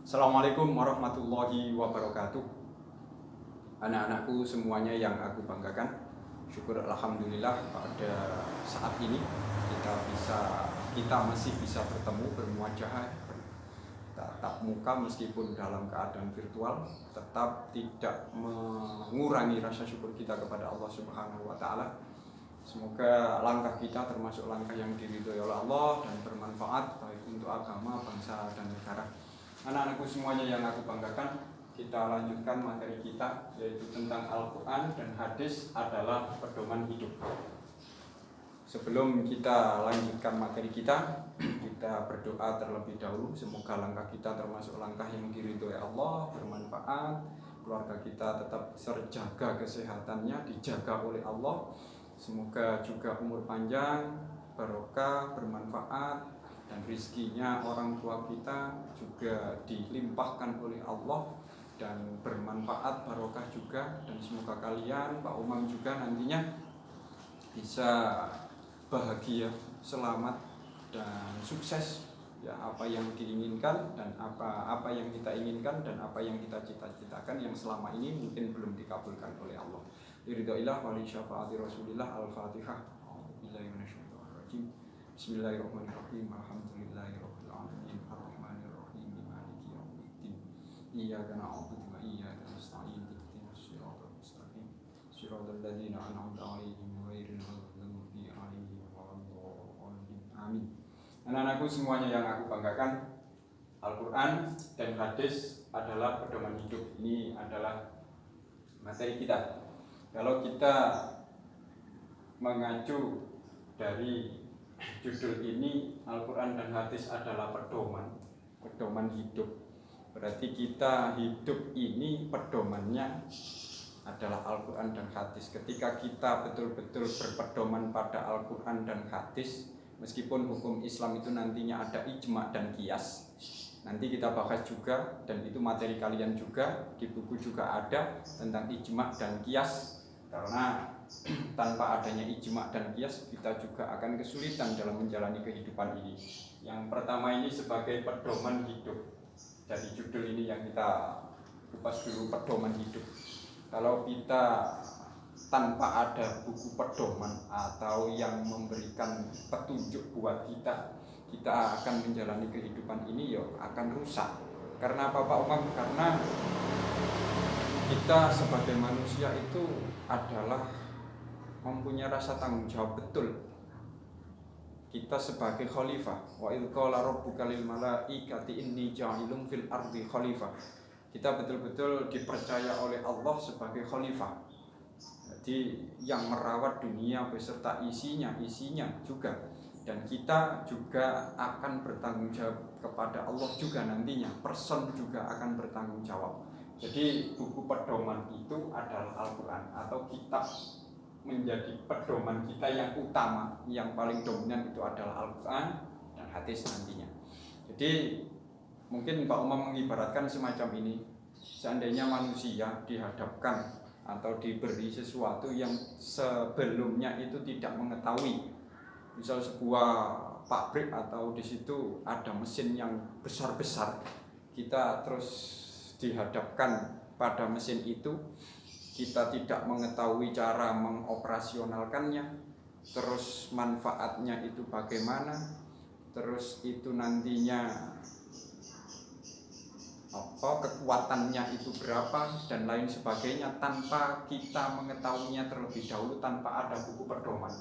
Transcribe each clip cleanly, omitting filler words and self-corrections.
Assalamualaikum warahmatullahi wabarakatuh. Anak-anakku semuanya yang aku banggakan, syukur alhamdulillah pada saat ini kita masih bisa bertemu bermuajah tatap muka meskipun dalam keadaan virtual, tetap tidak mengurangi rasa syukur kita kepada Allah Subhanahu wa taala. Semoga langkah kita termasuk langkah yang diridhoi oleh Allah dan bermanfaat baik untuk agama, bangsa dan negara. Anak-anakku semuanya yang aku banggakan, kita lanjutkan materi kita yaitu tentang Al-Quran dan hadis adalah pedoman hidup. Sebelum kita lanjutkan materi kita berdoa terlebih dahulu. Semoga langkah kita termasuk langkah yang diridhoi Allah, bermanfaat, keluarga kita tetap terjaga kesehatannya, dijaga oleh Allah. Semoga juga umur panjang, barokah, bermanfaat, dan rizkinya orang tua kita juga dilimpahkan oleh Allah dan bermanfaat, barokah juga. Dan semoga kalian, Pak Umam juga nantinya bisa bahagia, selamat dan sukses ya, apa yang diinginkan dan apa yang kita inginkan dan apa yang kita cita-citakan yang selama ini mungkin belum dikabulkan oleh Allah. Ridhoillah wali syafaati Rasulillah. Al-Fatihah. Bismillahirrahmanirrahim. Alhamdulillahirabbil alamin. Arrahmanirrahim. Maliki yaumiddin. Iyyaka na'budu wa iyyaka nasta'in. Ihdinas siratal mustaqim. Shiratal ladzina an'amta 'alaihim ghairil maghdubi 'alaihim waladdallin. Amin. Anak-anakku semuanya yang aku banggakan, Al-Quran dan hadis adalah pedoman hidup. Ini adalah materi kita. Kalau kita mengacu dari judul ini, Al-Quran dan hadis adalah pedoman hidup. Berarti kita hidup ini pedomannya adalah Al-Quran dan hadis. Ketika kita betul-betul berpedoman pada Al-Quran dan hadis, meskipun hukum Islam itu nantinya ada ijma dan qiyas, nanti kita bahas juga, dan itu materi kalian juga, di buku juga ada tentang ijma dan qiyas. Karena tanpa adanya ijma dan qiyas, kita juga akan kesulitan dalam menjalani kehidupan ini. Yang pertama ini sebagai pedoman hidup. Dari judul ini yang kita kupas dulu, pedoman hidup. Kalau kita tanpa ada buku pedoman atau yang memberikan petunjuk buat kita akan menjalani kehidupan ini akan rusak. Karena apa Pak Umam? Karena kita sebagai manusia itu adalah mempunyai rasa tanggung jawab betul. Kita sebagai khalifah, wa idz qala rabbuka lil malaikati inni ja'ilun fil ardi khalifah. Kita betul-betul dipercaya oleh Allah sebagai khalifah. Jadi yang merawat dunia beserta isinya juga. Dan kita juga akan bertanggung jawab kepada Allah juga nantinya. Person juga akan bertanggung jawab. Jadi buku pedoman itu adalah Al-Quran atau kitab menjadi pedoman kita yang utama, yang paling dominan itu adalah Al-Quran dan hadis nantinya. Jadi mungkin Pak Umam mengibaratkan semacam ini. Seandainya manusia dihadapkan atau diberi sesuatu yang sebelumnya itu tidak mengetahui, misal sebuah pabrik atau di situ ada mesin yang besar-besar, kita terus dihadapkan pada mesin itu, kita tidak mengetahui cara mengoperasionalkannya, terus manfaatnya itu bagaimana, terus itu nantinya kekuatannya itu berapa dan lain sebagainya, tanpa kita mengetahuinya terlebih dahulu, tanpa ada buku pedoman.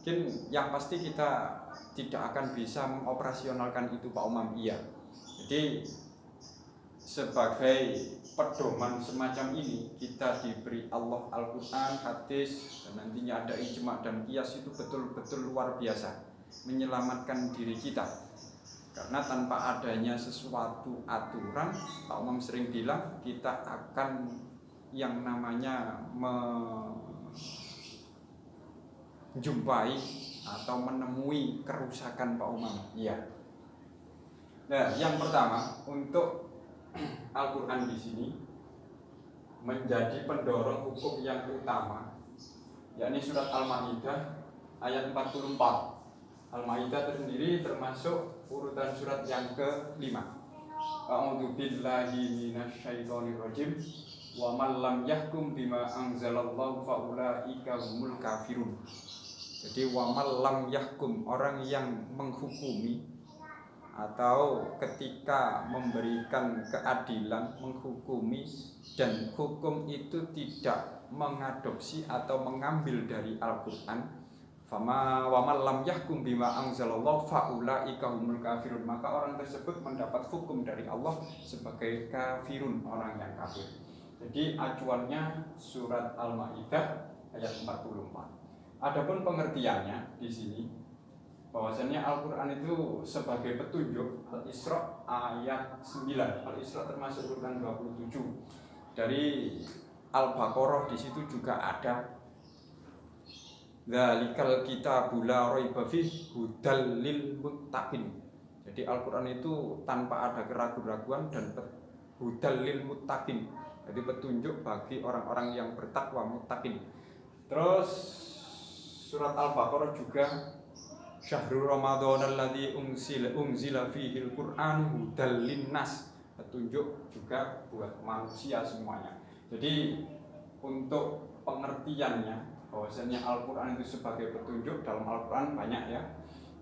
Mungkin yang pasti kita tidak akan bisa mengoperasionalkan itu Pak Umam. Iya. Jadi sebagai pedoman semacam ini, kita diberi Allah Al-Quran, hadis, dan nantinya ada ijma dan qiyas, itu betul-betul luar biasa menyelamatkan diri kita. Karena tanpa adanya sesuatu aturan, Pak Umam sering bilang, kita akan yang namanya menjumpai atau menemui kerusakan Pak Umam. Iya. Nah, yang pertama, untuk Al-Quran di sini menjadi pendorong hukum yang utama, yakni surat Al-Maidah ayat 44. Al-Maidah tersendiri termasuk urutan surat yang ke-5. A'udzu billahi minasyaitonir rajim. Wa man lam yahkum bima anzalallahu faulaika humul kafirun. Jadi wa man lam yahkum, orang yang menghukumi atau ketika memberikan keadilan, menghukumi, dan hukum itu tidak mengadopsi atau mengambil dari Al-Qur'an, fama wa man lam yahkum bima anzalallahu faulaika humul kafirun, maka orang tersebut mendapat hukum dari Allah sebagai kafirun, orang yang kafir. Jadi acuannya surat Al-Maidah ayat 44. Adapun pengertiannya di sini bahwasanya Al-Qur'an itu sebagai petunjuk, Al-Isra ayat 9. Al-Isra termasuk urutan 27. Dari Al-Baqarah di situ juga ada Dzalikal kitabu la raiba fihi hudal lil muttaqin. Jadi Al-Qur'an itu tanpa ada keraguan-raguan dan hudal lil muttaqin. Jadi petunjuk bagi orang-orang yang bertakwa, muttaqin. Terus surat Al-Baqarah juga Syahrul Ramadan alladzi unzila fihi al-Qur'an hudal linnas, petunjuk juga buat manusia semuanya. Jadi untuk pengertiannya bahwasanya Al-Qur'an itu sebagai petunjuk, dalam Al-Qur'an banyak ya.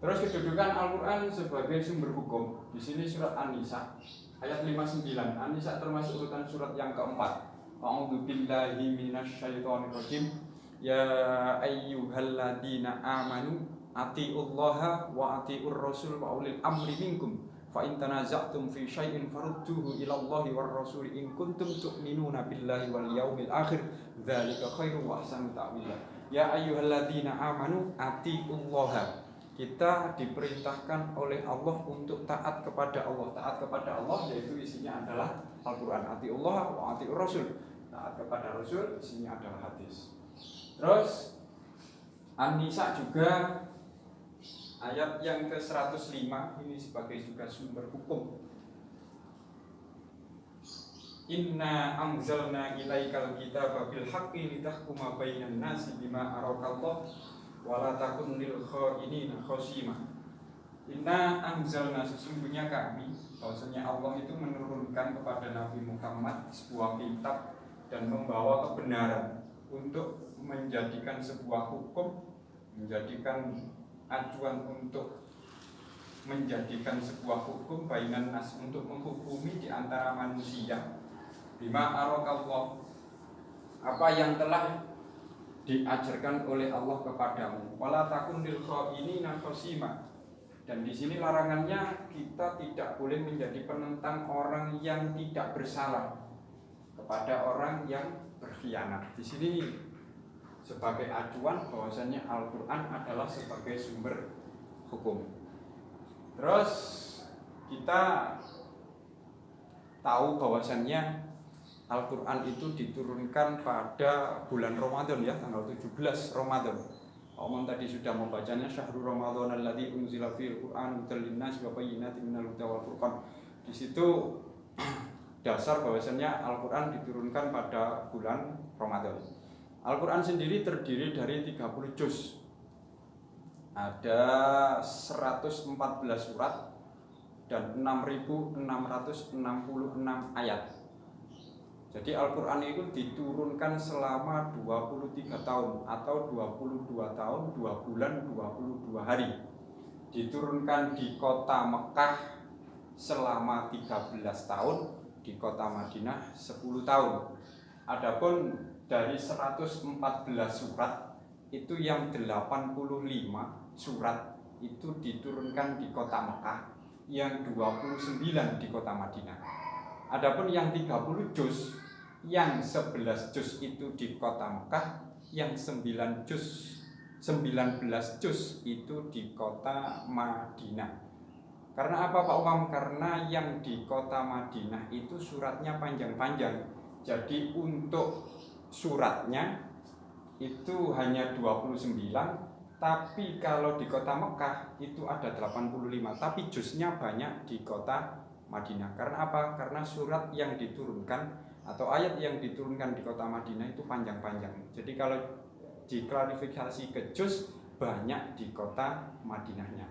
Terus kedudukan Al-Qur'an sebagai sumber hukum. Di sini surat An-Nisa ayat 59. An-Nisa termasuk urutan surat yang keempat. A'udzu billahi minasyaitonir rajim. Ya ayyuhalladzina amanu atiullaha wa atiur rasul wa ulil amri minkum fa in tanaza'tum fi syai'in farudduhu ila Allahi war rasul in kuntum tu'minuna billahi wal yaumil akhir dzalika khairu wa ahsanu ta'wila. Ya ayyuhalladzina amanu atiullaha, kita diperintahkan oleh Allah untuk taat kepada Allah. Taat kepada Allah yaitu isinya adalah Al-Qur'an. Atiullah wa atiur rasul, taat kepada Rasul isinya adalah hadis. Terus An-Nisa juga ayat yang ke-105 ini sebagai juga sumber hukum. Inna anzalna ilaikal kitaba bil haqqi litahkuma bainan nasi bima arakallah wa la takun lil kha'inina khasima. Inna anzalna, sesungguhnya kami, bahwasanya Allah itu menurunkan kepada Nabi Muhammad sebuah kitab dan membawa kebenaran untuk menjadikan sebuah hukum, menjadikan acuan untuk menjadikan sebuah hukum bainan nas, untuk menghukumi di antara manusia bima arakallah, apa yang telah diajarkan oleh Allah kepadamu, wala takun lil kha'inina khasima. Dan di sini larangannya kita tidak boleh menjadi penentang orang yang tidak bersalah kepada orang yang berkhianat. Di sini sebagai acuan bahwasanya Al-Qur'an adalah sebagai sumber hukum. Terus kita tahu bahwasanya Al-Qur'an itu diturunkan pada bulan Ramadan ya, tanggal 17 Ramadan. Omong tadi sudah membacanya, Syahrul Ramadan alladzi unzila fihi al-Qur'an hudal linnas wa bayyinatin minal huda wal furqan. Di situ dasar bahwasanya Al-Qur'an diturunkan pada bulan Ramadan. Al-Qur'an sendiri terdiri dari 30 juz. Ada 114 surat dan 6.666 ayat. Jadi Al-Qur'an itu diturunkan selama 23 tahun atau 22 tahun, 2 bulan, 22 hari. Diturunkan di kota Mekah selama 13 tahun, di kota Madinah 10 tahun. Adapun dari 114 surat itu yang 85 surat itu diturunkan di kota Mekah, yang 29 di kota Madinah. Adapun yang 30 juz, yang 11 juz itu di kota Mekah, yang 19 juz itu di kota Madinah. Karena apa Pak Umam? Karena yang di kota Madinah itu suratnya panjang-panjang. Jadi untuk suratnya itu hanya 29, tapi kalau di kota Mekah itu ada 85, tapi juznya banyak di kota Madinah. Karena apa? Karena surat yang diturunkan atau ayat yang diturunkan di kota Madinah itu panjang-panjang. Jadi kalau diklarifikasi ke juz, banyak di kota Madinahnya.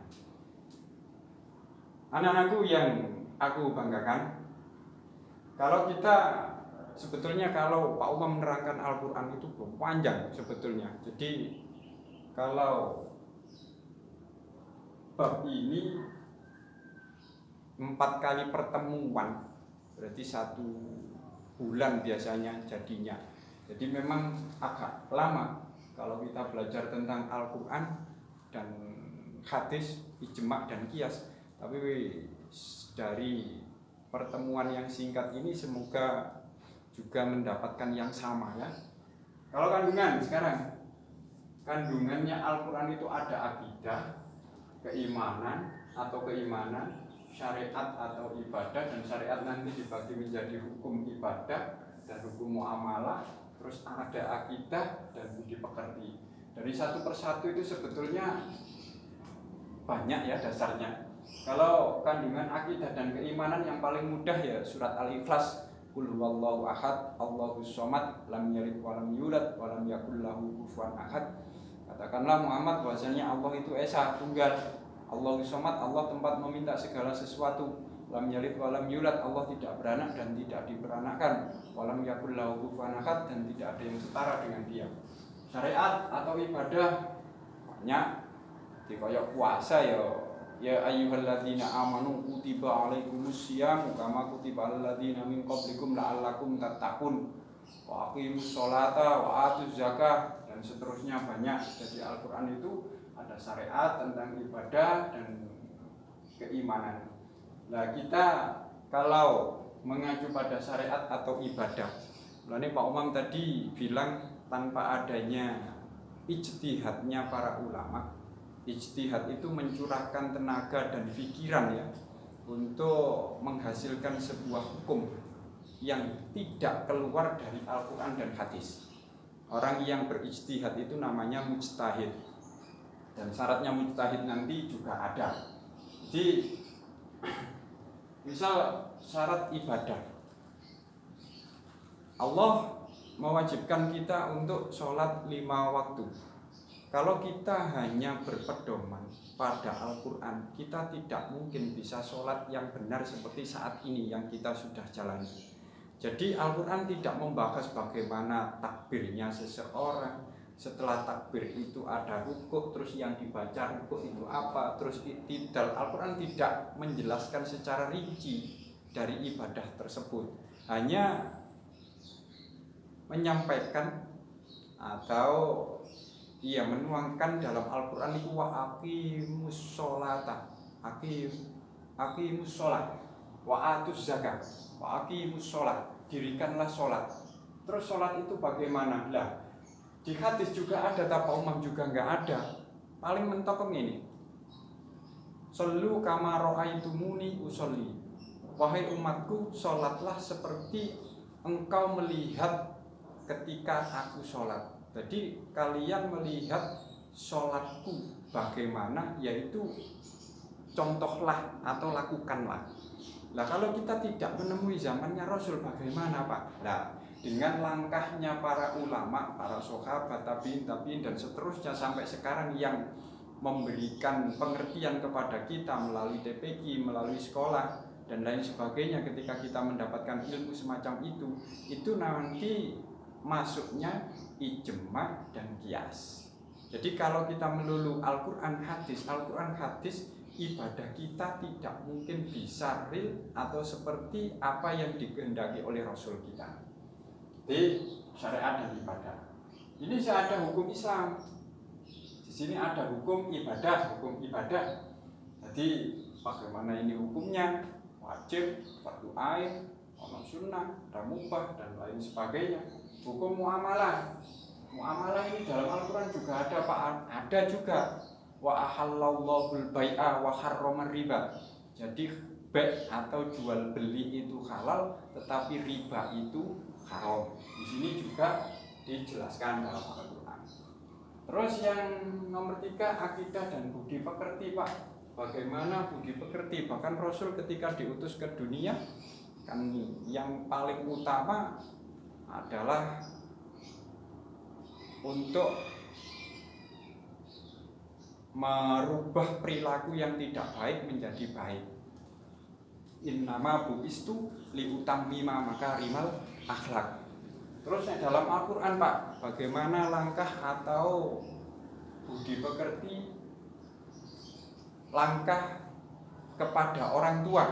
Anak-anakku yang aku banggakan. Kalau kita sebetulnya kalau Pak Umam menerangkan Al-Quran itu panjang sebetulnya. Jadi kalau bab ini 4 kali pertemuan, berarti 1 bulan biasanya jadinya. Jadi memang agak lama kalau kita belajar tentang Al-Quran dan hadis, ijma' dan qiyas. Tapi dari pertemuan yang singkat ini semoga juga mendapatkan yang sama ya. Kalau kandungan sekarang, kandungannya Al-Quran itu ada akidah, keimanan, syariat atau ibadah, dan syariat nanti dibagi menjadi hukum ibadah dan hukum muamalah, terus ada akidah dan budi pekerti. Dari satu persatu itu sebetulnya banyak ya dasarnya. Kalau kandungan akidah dan keimanan yang paling mudah ya surat Al-Ikhlas, Qul huwallahu ahad, Allahus somad, lam yalid walam yulad walam yakul lahu kufuwan ahad. Katakanlah Muhammad bahwasanya Allah itu esa, tunggal. Allahus somad, Allah tempat meminta segala sesuatu. Lam yalid walam yulad, Allah tidak beranak dan tidak diperanakkan. Walam yakul lahu kufuwan ahad, dan tidak ada yang setara dengan dia. Syariat atau ibadah banyak. Di koyok puasa ya ayyuhalladzina amanu kutiba alaikumus syiyam kama kutiba alal ladzina min qablikum la'allakum tattaqun wa aqimus sholata wa atuz zakah, dan seterusnya banyak. Jadi Al-Quran itu ada syariat tentang ibadah dan keimanan. Nah kita kalau mengacu pada syariat atau ibadah, mulanya Pak Umam tadi bilang tanpa adanya ijtihadnya para ulama. Ijtihad itu mencurahkan tenaga dan pikiran ya untuk menghasilkan sebuah hukum yang tidak keluar dari Al-Quran dan hadis. Orang yang berijtihad itu namanya mujtahid, dan syaratnya mujtahid nanti juga ada. Jadi misal syarat ibadah, Allah mewajibkan kita untuk sholat 5 waktu. Kalau kita hanya berpedoman pada Al-Quran, kita tidak mungkin bisa sholat yang benar seperti saat ini yang kita sudah jalani. Jadi Al-Quran tidak membahas bagaimana takbirnya seseorang. Setelah takbir itu ada rukuk, terus yang dibaca rukuk itu apa, terus i'tidal. Al-Quran tidak menjelaskan secara rinci dari ibadah tersebut. Hanya menyampaikan atau menuangkan dalam Al-Quran itu wa aqimus sholata, aqimus sholat, wa atuz zakat, wa aqimus sholat, dirikanlah sholat. Terus sholat itu bagaimana? Lah di hadis juga ada, tapi Umam juga nggak ada. Paling mentok ini, shollu kama ra'aitumuni usolli. Wahai umatku, sholatlah seperti engkau melihat ketika aku sholat. Jadi kalian melihat sholatku bagaimana, yaitu contohlah atau lakukanlah. Nah kalau kita tidak menemui zamannya Rasul bagaimana Pak? Nah dengan langkahnya para ulama, para sahabat, tabi'in dan seterusnya sampai sekarang yang memberikan pengertian kepada kita melalui TPQ, melalui sekolah dan lain sebagainya, ketika kita mendapatkan ilmu semacam itu nanti masuknya ijma' dan qiyas. Jadi kalau kita melulu Al-Quran hadis, ibadah kita tidak mungkin bisa real atau seperti apa yang dikehendaki oleh Rasul kita. Di syariat dan ibadah. Ini ada hukum Islam. Di sini ada hukum ibadah. Jadi bagaimana ini hukumnya? Wajib, fardu ain, sunnah, mubah dan lain sebagainya. Hukum muamalah ini dalam Al-Quran juga ada Pak, ada juga. Wa ahallallahul bai'a wa harramar riba. Jadi bai' atau jual beli itu halal, tetapi riba itu haram. Di sini juga dijelaskan dalam Al-Quran. Terus yang nomor 3, akidah dan budi pekerti Pak. Bagaimana budi pekerti? Bahkan Rasul ketika diutus ke dunia kan yang paling utama adalah untuk merubah perilaku yang tidak baik menjadi baik. innama bu'istu liutammima makarimal akhlak. Terus dalam Al-Qur'an Pak, bagaimana langkah atau budi pekerti langkah kepada orang tua.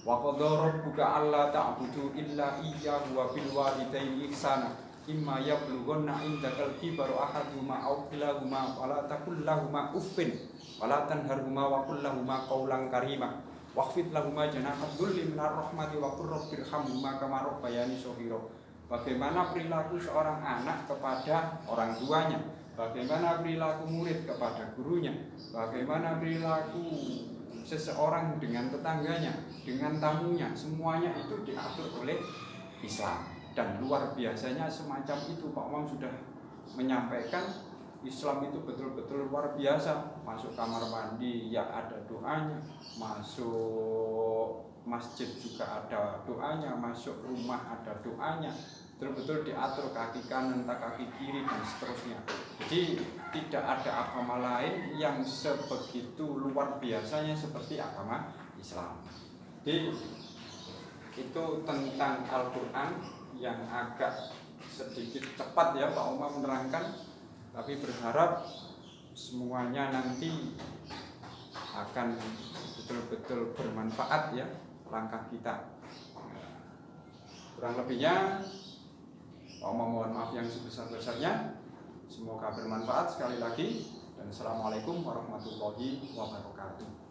Wa qadara rabbuka alla ta'budu illa iyyahu wa bil walidayni ihsana imma yablughanna indakal kibaru ahaduhuma aw kilahuma fala taqul lahumu uffin wala tanharhuma wa qul lahumu qawlan karima waqfid lahumu janaha dhulli minar rahmati wa qur rabbirhamhuma kama rabbayani shaghira. Bagaimana perilaku seorang anak kepada orang tuanya, bagaimana perilaku murid kepada gurunya, bagaimana perilaku seseorang dengan tetangganya, dengan tamunya, semuanya itu diatur oleh Islam. Dan luar biasanya semacam itu Pak Imam sudah menyampaikan, Islam itu betul-betul luar biasa. Masuk kamar mandi ya ada doanya, masuk masjid juga ada doanya, masuk rumah ada doanya, betul-betul diatur kaki kanan, kaki kiri dan seterusnya. Jadi tidak ada agama lain yang sebegitu luar biasanya seperti agama Islam. Jadi itu tentang Al-Quran yang agak sedikit cepat ya Pak Umar menerangkan, tapi berharap semuanya nanti akan betul-betul bermanfaat ya langkah kita. Kurang lebihnya Pak Umar mohon maaf yang sebesar-besarnya. Semoga bermanfaat sekali lagi, dan assalamualaikum warahmatullahi wabarakatuh.